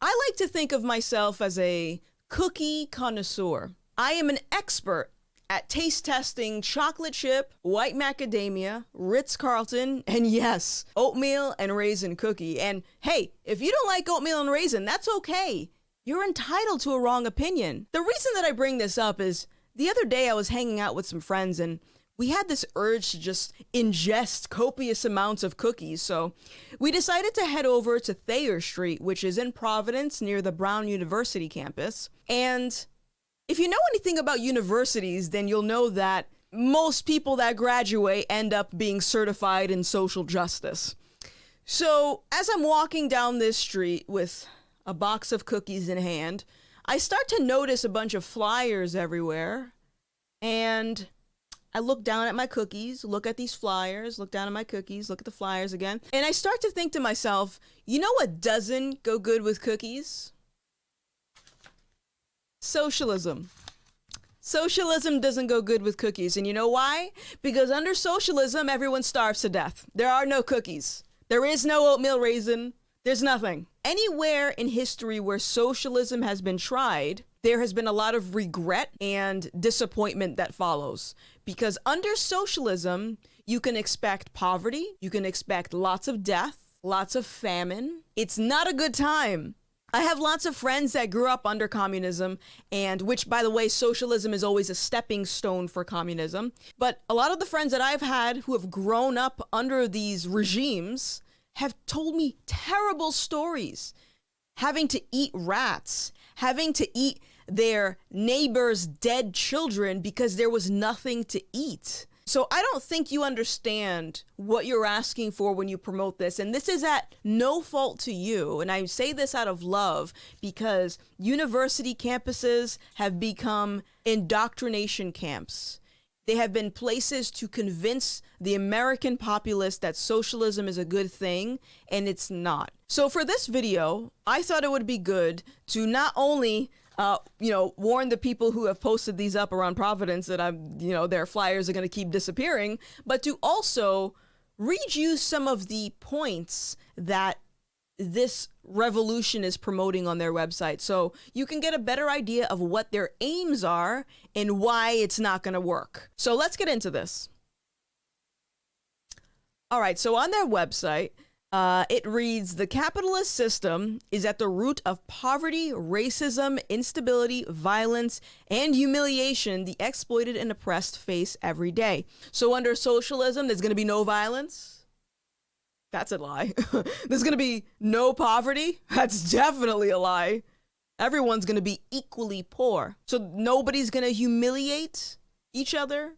I like to think of myself as a cookie connoisseur. I am an expert at taste testing chocolate chip, white macadamia, Ritz-Carlton, and yes, oatmeal and raisin cookie. And hey, if you don't like oatmeal and raisin, that's okay. You're entitled to a wrong opinion. The reason that I bring this up is the other day I was hanging out with some friends and we had this urge to just ingest copious amounts of cookies, so we decided to head over to Thayer Street, which is in Providence near the Brown University campus. And if you know anything about universities, then you'll know that most people that graduate end up being certified in social justice. So as I'm walking down this street with a box of cookies in hand, I start to notice a bunch of flyers everywhere, and I look down at my cookies, look at these flyers, look down at my cookies, look at the flyers again. And I start to think to myself, you know what doesn't go good with cookies? Socialism. Socialism doesn't go good with cookies. And you know why? Because under socialism, everyone starves to death. There are no cookies. There is no oatmeal raisin. There's nothing. Anywhere in history where socialism has been tried, there has been a lot of regret and disappointment that follows. Because under socialism, you can expect poverty, you can expect lots of death, lots of famine. It's not a good time. I have lots of friends that grew up under communism, and which, by the way, socialism is always a stepping stone for communism. But a lot of the friends that I've had who have grown up under these regimes have told me terrible stories. Having to eat rats, having to eat their neighbors' dead children because there was nothing to eat. So I don't think you understand what you're asking for when you promote this. And this is at no fault to you. And I say this out of love because university campuses have become indoctrination camps. They have been places to convince the American populace that socialism is a good thing, and it's not. So for this video, I thought it would be good to not only warn the people who have posted these up around Providence that their flyers are going to keep disappearing, but to also read you some of the points that this revolution is promoting on their website, so you can get a better idea of what their aims are and why it's not going to work. So let's get into this. All right, so on their website, it reads, the capitalist system is at the root of poverty, racism, instability, violence, and humiliation the exploited and oppressed face every day. So under socialism, there's going to be no violence. That's a lie. There's going to be no poverty. That's definitely a lie. Everyone's going to be equally poor. So nobody's going to humiliate each other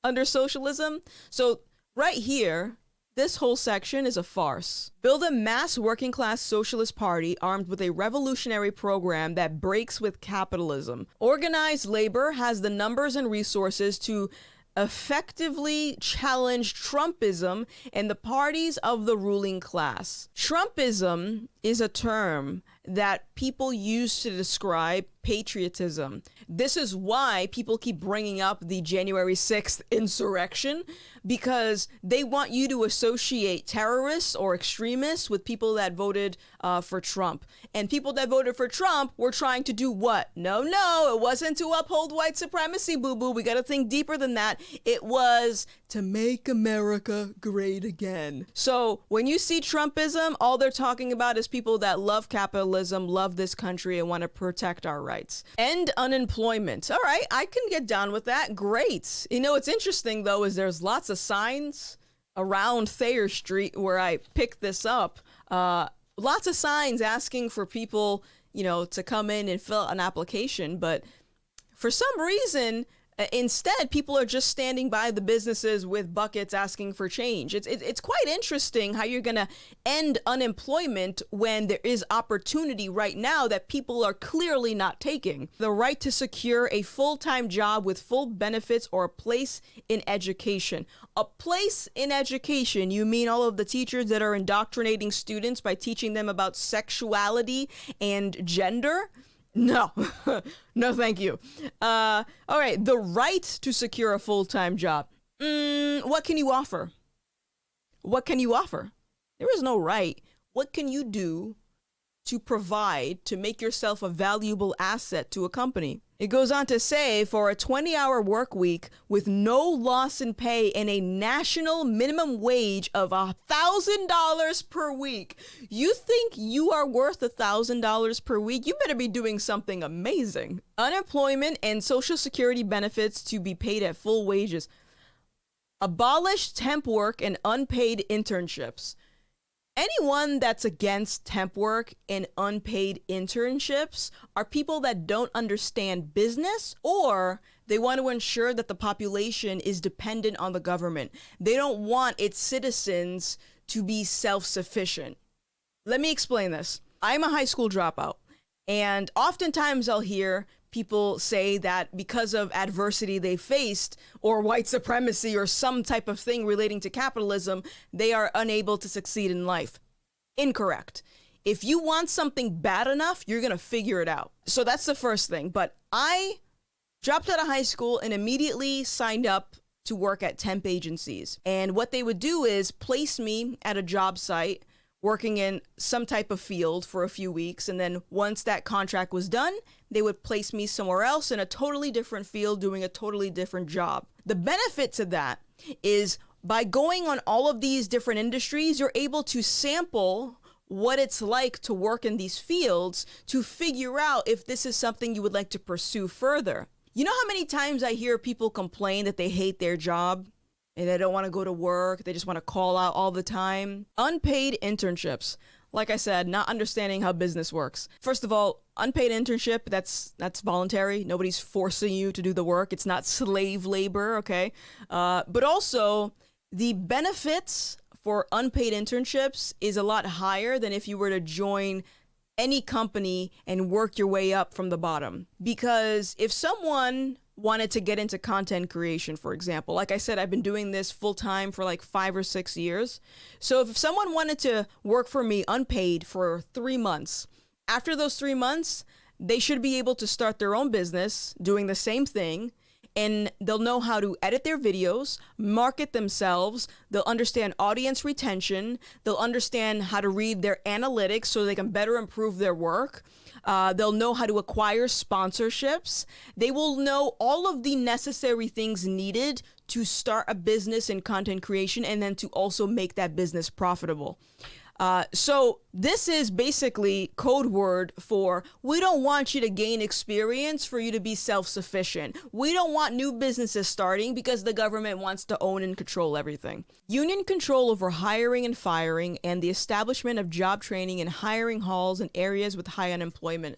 under socialism. So right here, this whole section is a farce. Build a mass working class socialist party armed with a revolutionary program that breaks with capitalism. Organized labor has the numbers and resources to effectively challenge Trumpism and the parties of the ruling class. Trumpism is a term that people use to describe patriotism. This is why people keep bringing up the January 6th insurrection, because they want you to associate terrorists or extremists with people that voted for Trump. And people that voted for Trump were trying to do what? No, it wasn't to uphold white supremacy, boo-boo. We got to think deeper than that. It was to make America great again. So when you see Trumpism, all they're talking about is people that love capitalism, love this country, and want to protect our rights. End unemployment. All right, I can get down with that. Great. You know, what's interesting, though, is there's lots of signs around Thayer Street where I picked this up. Lots of signs asking for people, to come in and fill out an application. But for some reason, instead, people are just standing by the businesses with buckets asking for change. It's quite interesting how you're going to end unemployment when there is opportunity right now that people are clearly not taking. The right to secure a full-time job with full benefits or a place in education. A place in education, you mean all of the teachers that are indoctrinating students by teaching them about sexuality and gender? No, no, thank you. All right, the right to secure a full-time job. What can you offer? What can you offer? There is no right. What can you do to provide to make yourself a valuable asset to a company. It goes on to say, for a 20-hour work week with no loss in pay and a national minimum wage of $1,000 per week. You think you are worth $1,000 per week? You better be doing something amazing. Unemployment and Social Security benefits to be paid at full wages. Abolish temp work and unpaid internships. Anyone that's against temp work and unpaid internships are people that don't understand business, or they want to ensure that the population is dependent on the government. They don't want its citizens to be self-sufficient. Let me explain this. I'm a high school dropout, and oftentimes I'll hear people say that because of adversity they faced, or white supremacy, or some type of thing relating to capitalism, they are unable to succeed in life. Incorrect. If you want something bad enough, you're going to figure it out. So that's the first thing. But I dropped out of high school and immediately signed up to work at temp agencies. And what they would do is place me at a job site working in some type of field for a few weeks. And then once that contract was done, they would place me somewhere else in a totally different field doing a totally different job. The benefit to that is by going on all of these different industries, you're able to sample what it's like to work in these fields to figure out if this is something you would like to pursue further. You know how many times I hear people complain that they hate their job? And they don't want to go to work. They just want to call out all the time. Unpaid internships. Like I said, not understanding how business works. First of all, unpaid internship, that's voluntary. Nobody's forcing you to do the work. It's not slave labor, okay? But also, the benefits for unpaid internships is a lot higher than if you were to join any company and work your way up from the bottom. Because if someone wanted to get into content creation, for example. Like I said, I've been doing this full time for like 5 or 6 years. So if someone wanted to work for me unpaid for 3 months, after those 3 months, they should be able to start their own business doing the same thing. And they'll know how to edit their videos, market themselves. They'll understand audience retention. They'll understand how to read their analytics so they can better improve their work. They'll know how to acquire sponsorships. They will know all of the necessary things needed to start a business in content creation and then to also make that business profitable. So this is basically code word for, we don't want you to gain experience for you to be self-sufficient. We don't want new businesses starting because the government wants to own and control everything. Union control over hiring and firing, and the establishment of job training and hiring halls in areas with high unemployment.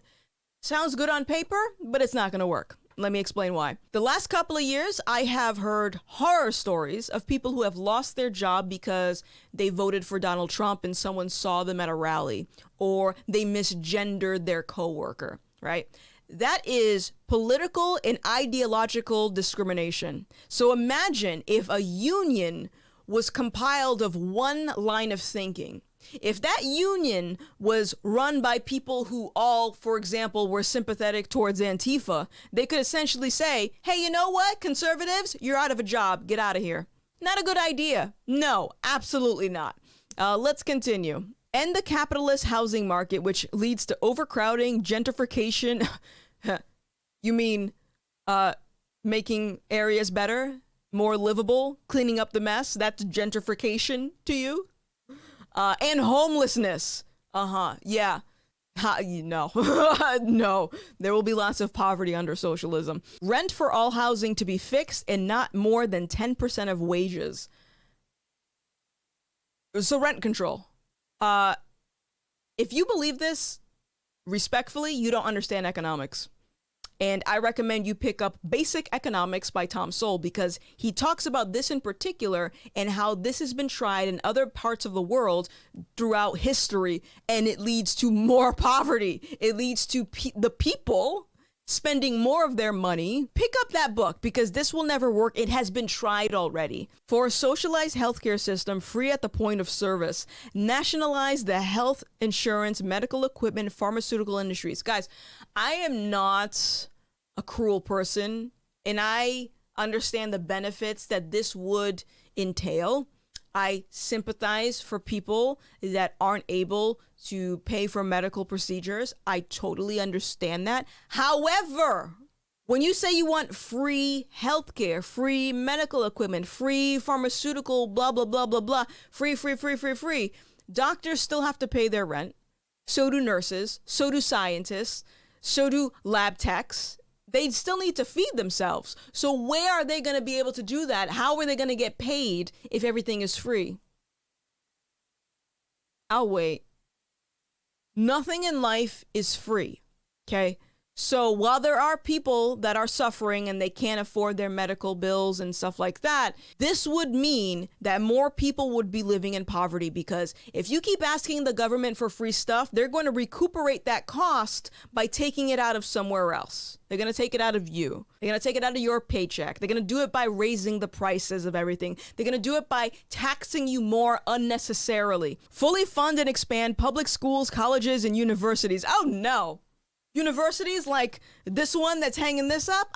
Sounds good on paper, but it's not going to work. Let me explain why. The last couple of years, I have heard horror stories of people who have lost their job because they voted for Donald Trump and someone saw them at a rally, or they misgendered their coworker, right? That is political and ideological discrimination. So imagine if a union was compiled of one line of thinking. If that union was run by people who all, for example, were sympathetic towards Antifa, they could essentially say, hey, you know what, conservatives, you're out of a job. Get out of here. Not a good idea. No, absolutely not. Let's continue. End the capitalist housing market, which leads to overcrowding, gentrification. You mean making areas better, more livable, cleaning up the mess? That's gentrification to you? And homelessness. Yeah. No. No. There will be lots of poverty under socialism. Rent for all housing to be fixed and not more than 10% of wages. So rent control. If you believe this, respectfully, you don't understand economics. And I recommend you pick up Basic Economics by Tom Sowell, because he talks about this in particular and how this has been tried in other parts of the world throughout history, and it leads to more poverty. It leads to the people spending more of their money. Pick up that book, because this will never work. It has been tried already. For a socialized healthcare system free at the point of service, nationalize the health insurance, medical equipment, pharmaceutical industries. Guys, I am not a cruel person, and I understand the benefits that this would entail. I sympathize for people that aren't able to pay for medical procedures. I totally understand that. However, when you say you want free healthcare, free medical equipment, free pharmaceutical, blah, blah, blah, blah, blah, free, doctors still have to pay their rent. So do nurses, so do scientists, so do lab techs. They still need to feed themselves. So where are they going to be able to do that? How are they going to get paid if everything is free? I'll wait. Nothing in life is free, okay? So while there are people that are suffering and they can't afford their medical bills and stuff like that, this would mean that more people would be living in poverty, because if you keep asking the government for free stuff, they're going to recuperate that cost by taking it out of somewhere else. They're going to take it out of you. They're going to take it out of your paycheck. They're going to do it by raising the prices of everything. They're going to do it by taxing you more unnecessarily. Fully fund and expand public schools, colleges, and universities. Oh no. Universities like this one that's hanging this up?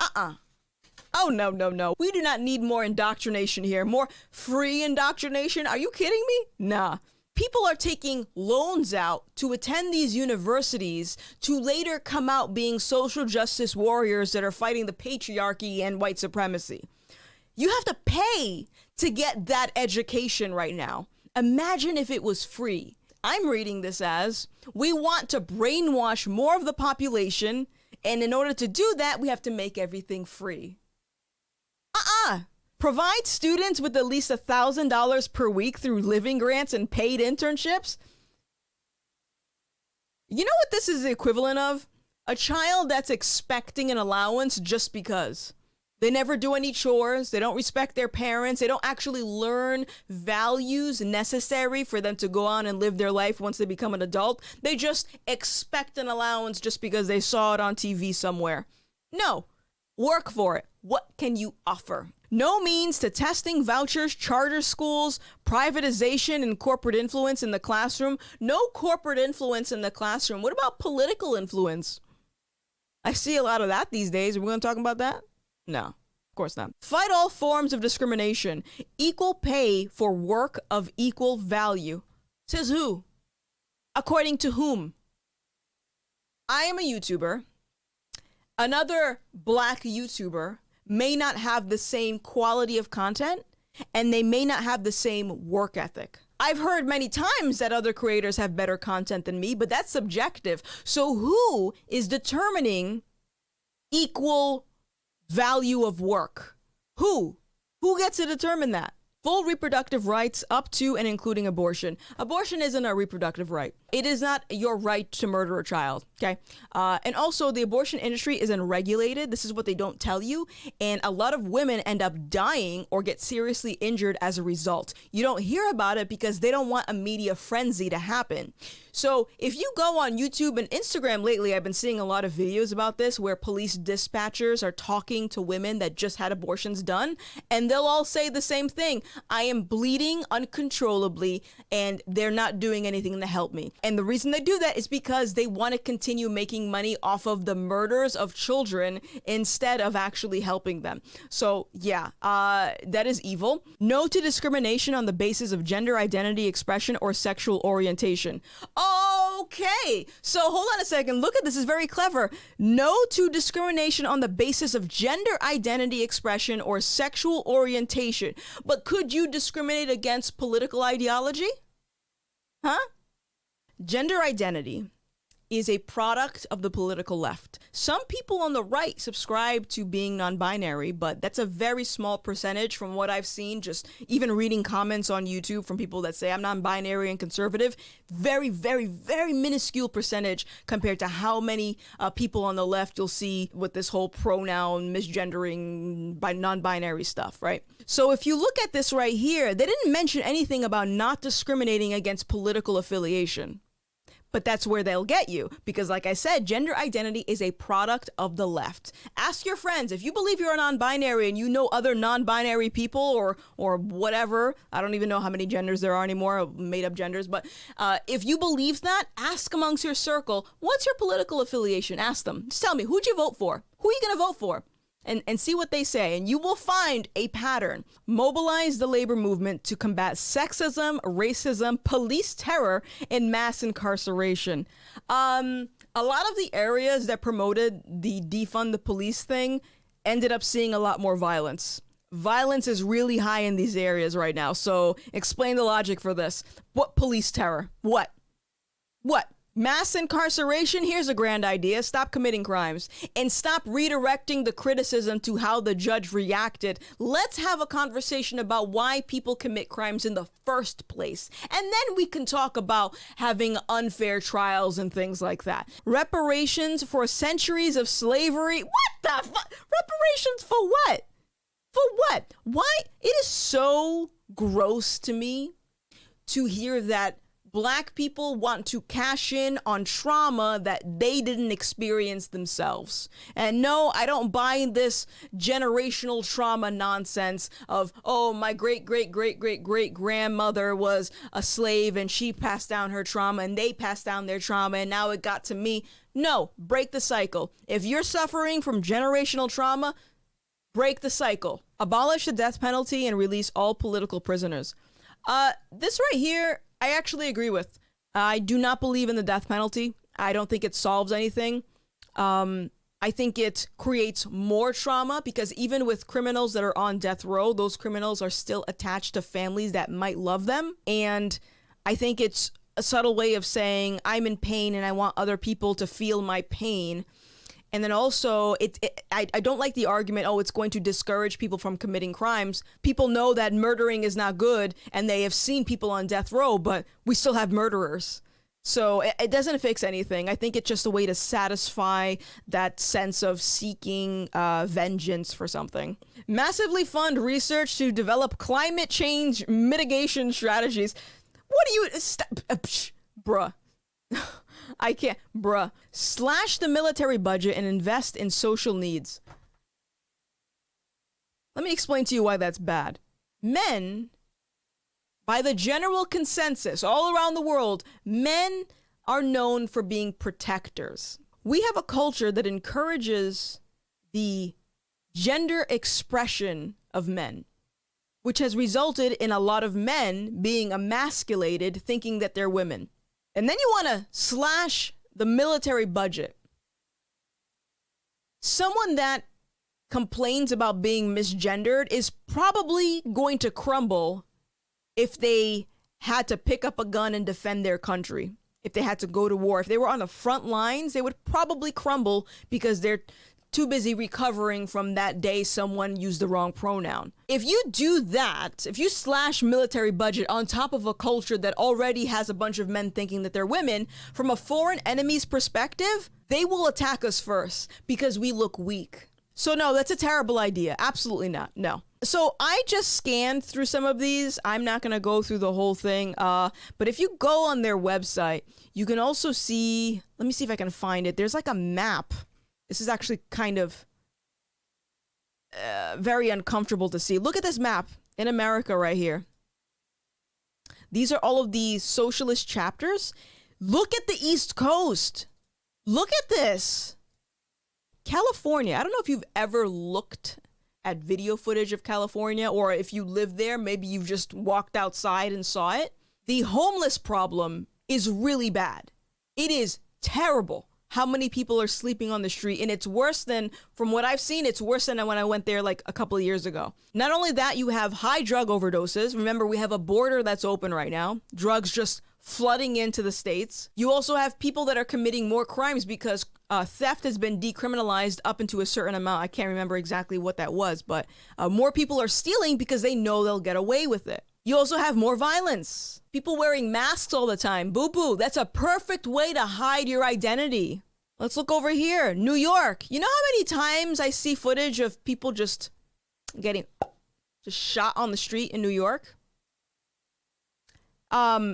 Oh, no. We do not need more indoctrination here. More free indoctrination? Are you kidding me? Nah. People are taking loans out to attend these universities to later come out being social justice warriors that are fighting the patriarchy and white supremacy. You have to pay to get that education right now. Imagine if it was free. I'm reading this as, we want to brainwash more of the population, and in order to do that, we have to make everything free. Provide students with at least $1,000 per week through living grants and paid internships. You know what this is the equivalent of? A child that's expecting an allowance just because. They never do any chores. They don't respect their parents. They don't actually learn values necessary for them to go on and live their life once they become an adult. They just expect an allowance just because they saw it on TV somewhere. No, work for it. What can you offer? No means to testing vouchers, charter schools, privatization, and corporate influence in the classroom. No corporate influence in the classroom. What about political influence? I see a lot of that these days. Are we going to talk about that? No, of course not. Fight all forms of discrimination. Equal pay for work of equal value. Says who? According to whom? I am a YouTuber. Another black YouTuber may not have the same quality of content, and they may not have the same work ethic. I've heard many times that other creators have better content than me, but that's subjective. So who is determining equal value of work? Who gets to determine that? Full reproductive rights up to and including abortion. Abortion isn't a reproductive right. It is not your right to murder a child, okay? And also, the abortion industry is unregulated. This is what they don't tell you. And a lot of women end up dying or get seriously injured as a result. You don't hear about it because they don't want a media frenzy to happen. So if you go on YouTube and Instagram lately, I've been seeing a lot of videos about this where police dispatchers are talking to women that just had abortions done, and they'll all say the same thing. I am bleeding uncontrollably, and they're not doing anything to help me. And the reason they do that is because they want to continue making money off of the murders of children instead of actually helping them. So yeah, that is evil. No to discrimination on the basis of gender identity, expression, or sexual orientation. Okay, so hold on a second. Look at this. Is very clever. No to discrimination on the basis of gender identity, expression, or sexual orientation. But could you discriminate against political ideology? Huh? Gender identity is a product of the political left. Some people on the right subscribe to being non-binary, but that's a very small percentage from what I've seen, just even reading comments on YouTube from people that say I'm non-binary and conservative. Very, very, very minuscule percentage compared to how many people on the left you'll see with this whole pronoun misgendering by non-binary stuff, right? So if you look at this right here, they didn't mention anything about not discriminating against political affiliation. But that's where they'll get you, because like I said, gender identity is a product of the left. Ask your friends, if you believe you're a non-binary and you know other non-binary people or whatever, I don't even know how many genders there are anymore, made up genders, but if you believe that, ask amongst your circle, what's your political affiliation? Ask them. Just tell me, who'd you vote for? Who are you going to vote for? and see what they say, and you will find a pattern. Mobilize the labor movement to combat sexism, racism, police terror, and mass incarceration. A lot of the areas that promoted the defund the police thing ended up seeing a lot more violence. Violence is really high in these areas right now. So explain the logic for this. What police terror? What? Mass incarceration? Here's a grand idea. Stop committing crimes and stop redirecting the criticism to how the judge reacted. Let's have a conversation about why people commit crimes in the first place. And then we can talk about having unfair trials and things like that. Reparations for centuries of slavery? What the fuck? Reparations for what? For what? Why? It is so gross to me to hear that Black people want to cash in on trauma that they didn't experience themselves. And no, I don't buy this generational trauma nonsense of, oh, my great-great-great-great-great-grandmother was a slave and she passed down her trauma and they passed down their trauma and now it got to me. No, break the cycle. If you're suffering from generational trauma, break the cycle. Abolish the death penalty and release all political prisoners. This right here, I actually agree with. I do not believe in the death penalty. I don't think it solves anything. I think it creates more trauma because even with criminals that are on death row, those criminals are still attached to families that might love them. And I think it's a subtle way of saying I'm in pain and I want other people to feel my pain. And then also, I don't like the argument, oh, it's going to discourage people from committing crimes. People know that murdering is not good, and they have seen people on death row, but we still have murderers. So it doesn't fix anything. I think it's just a way to satisfy that sense of seeking vengeance for something. Massively fund research to develop climate change mitigation strategies. What do you... bruh. I can't, bruh. Slash the military budget and invest in social needs. Let me explain to you why that's bad. Men, by the general consensus all around the world, men are known for being protectors. We have a culture that encourages the gender expression of men, which has resulted in a lot of men being emasculated, thinking that they're women. And then you want to slash the military budget. Someone that complains about being misgendered is probably going to crumble if they had to pick up a gun and defend their country. If they had to go to war. If they were on the front lines, they would probably crumble because they're too busy recovering from that day someone used the wrong pronoun. If you do that, if you slash military budget on top of a culture that already has a bunch of men thinking that they're women, from a foreign enemy's perspective, they will attack us first because we look weak. So no, that's a terrible idea. Absolutely not. No. So I just scanned through some of these. I'm not going to go through the whole thing. But if you go on their website, you can also see, let me see if I can find it. There's like a map. This is actually kind of very uncomfortable to see. Look at this map in America right here. These are all of the socialist chapters. Look at the East Coast. Look at this. California. I don't know if you've ever looked at video footage of California, or if you live there, maybe you've just walked outside and saw it. The homeless problem is really bad. It is terrible how many people are sleeping on the street. And it's worse than, from what I've seen, it's worse than when I went there like a couple of years ago. Not only that, you have high drug overdoses. Remember, we have a border that's open right now. Drugs just flooding into the states. You also have people that are committing more crimes because theft has been decriminalized up into a certain amount. I can't remember exactly what that was, but more people are stealing because they know they'll get away with it. You also have more violence. People wearing masks all the time. Boo-boo. That's a perfect way to hide your identity. Let's look over here. New York. You know how many times I see footage of people just getting just shot on the street in New York?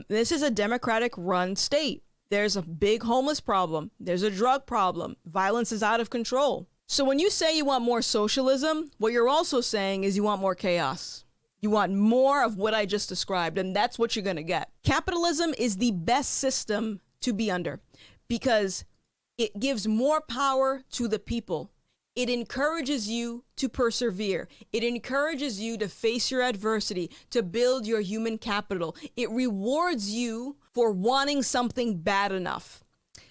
This is a Democratic-run state. There's a big homeless problem. There's a drug problem. Violence is out of control. So when you say you want more socialism, what you're also saying is you want more chaos. You want more of what I just described, and that's what you're going to get. Capitalism is the best system to be under because it gives more power to the people. It encourages you to persevere. It encourages you to face your adversity, to build your human capital. It rewards you for wanting something bad enough.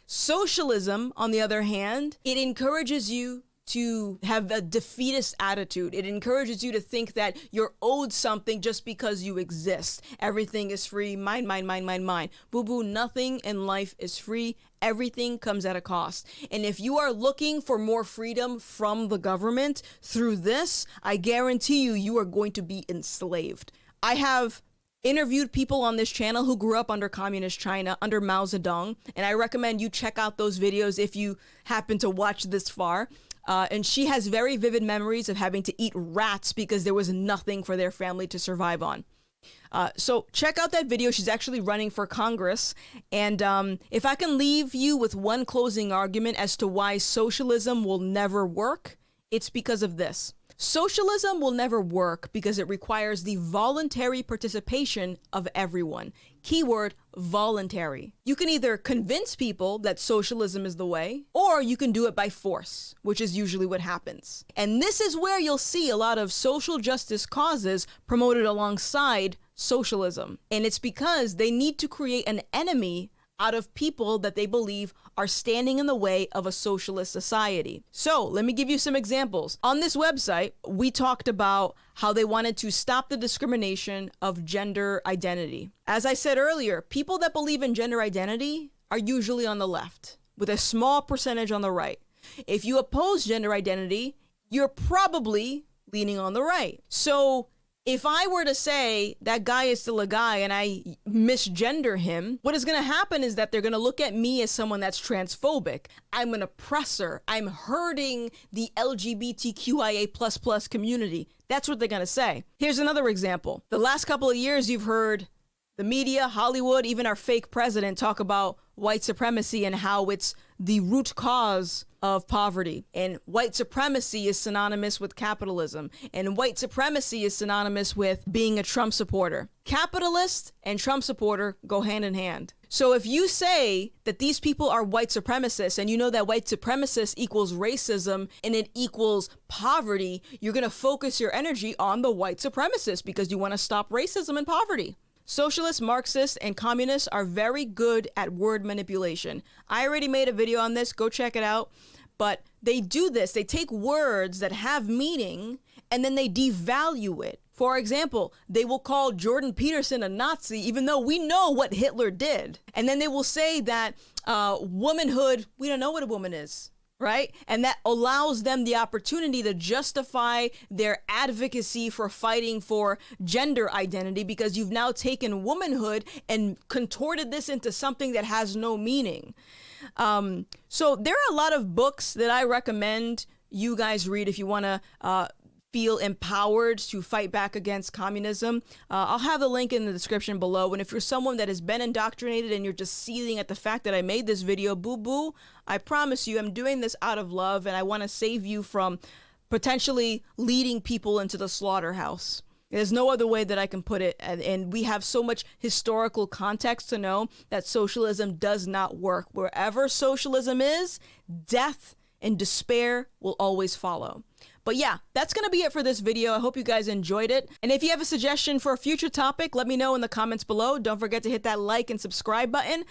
Socialism, on the other hand, it encourages you to have a defeatist attitude. It encourages you to think that you're owed something just because you exist. Everything is free. Mine, mine, mine, mine, mine. Boo-boo, nothing in life is free. Everything comes at a cost. And if you are looking for more freedom from the government through this, I guarantee you, you are going to be enslaved. I have interviewed people on this channel who grew up under communist China, under Mao Zedong, and I recommend you check out those videos if you happen to watch this far. And she has very vivid memories of having to eat rats because there was nothing for their family to survive on. So check out that video. She's actually running for Congress. And if I can leave you with one closing argument as to why socialism will never work, it's because of this. Socialism will never work because it requires the voluntary participation of everyone. Keyword, voluntary. You can either convince people that socialism is the way, or you can do it by force, which is usually what happens. And this is where you'll see a lot of social justice causes promoted alongside socialism. And it's because they need to create an enemy out of people that they believe are standing in the way of a socialist society. So let me give you some examples. On this website, we talked about how they wanted to stop the discrimination of gender identity. As I said earlier, people that believe in gender identity are usually on the left, with a small percentage on the right. If you oppose gender identity, you're probably leaning on the right. So if I were to say that guy is still a guy and I misgender him, what is going to happen is that they're going to look at me as someone that's transphobic. I'm an oppressor. I'm hurting the LGBTQIA++ community. That's what they're going to say. Here's another example. The last couple of years, you've heard the media, Hollywood, even our fake president talk about white supremacy and how it's the root cause of poverty. And white supremacy is synonymous with capitalism. And white supremacy is synonymous with being a Trump supporter. Capitalist and Trump supporter go hand in hand. So if you say that these people are white supremacists and you know that white supremacist equals racism and it equals poverty, you're going to focus your energy on the white supremacists because you want to stop racism and poverty. Socialists, Marxists, and communists are very good at word manipulation. I already made a video on this. Go check it out. But they do this. They take words that have meaning and then they devalue it. For example, they will call Jordan Peterson a Nazi, even though we know what Hitler did. And then they will say that womanhood, we don't know what a woman is. Right? And that allows them the opportunity to justify their advocacy for fighting for gender identity because you've now taken womanhood and contorted this into something that has no meaning. So there are a lot of books that I recommend you guys read if you want to feel empowered to fight back against communism. I'll have the link in the description below. And if you're someone that has been indoctrinated and you're just seething at the fact that I made this video, boo-boo, I promise you I'm doing this out of love and I want to save you from potentially leading people into the slaughterhouse. There's no other way that I can put it. And we have so much historical context to know that socialism does not work. Wherever socialism is, death and despair will always follow. But yeah, that's going to be it for this video. I hope you guys enjoyed it. And if you have a suggestion for a future topic, let me know in the comments below. Don't forget to hit that like and subscribe button.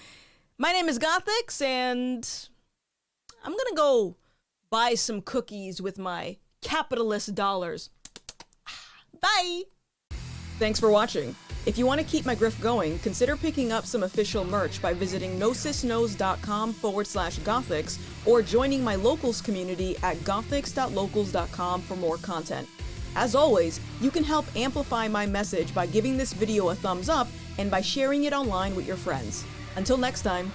My name is Gothix, and I'm going to go buy some cookies with my capitalist dollars. Bye! Thanks for watching. If you want to keep my grift going, consider picking up some official merch by visiting nosisnos.com/Gothix or joining my locals community at gothix.locals.com for more content. As always, you can help amplify my message by giving this video a thumbs up and by sharing it online with your friends. Until next time.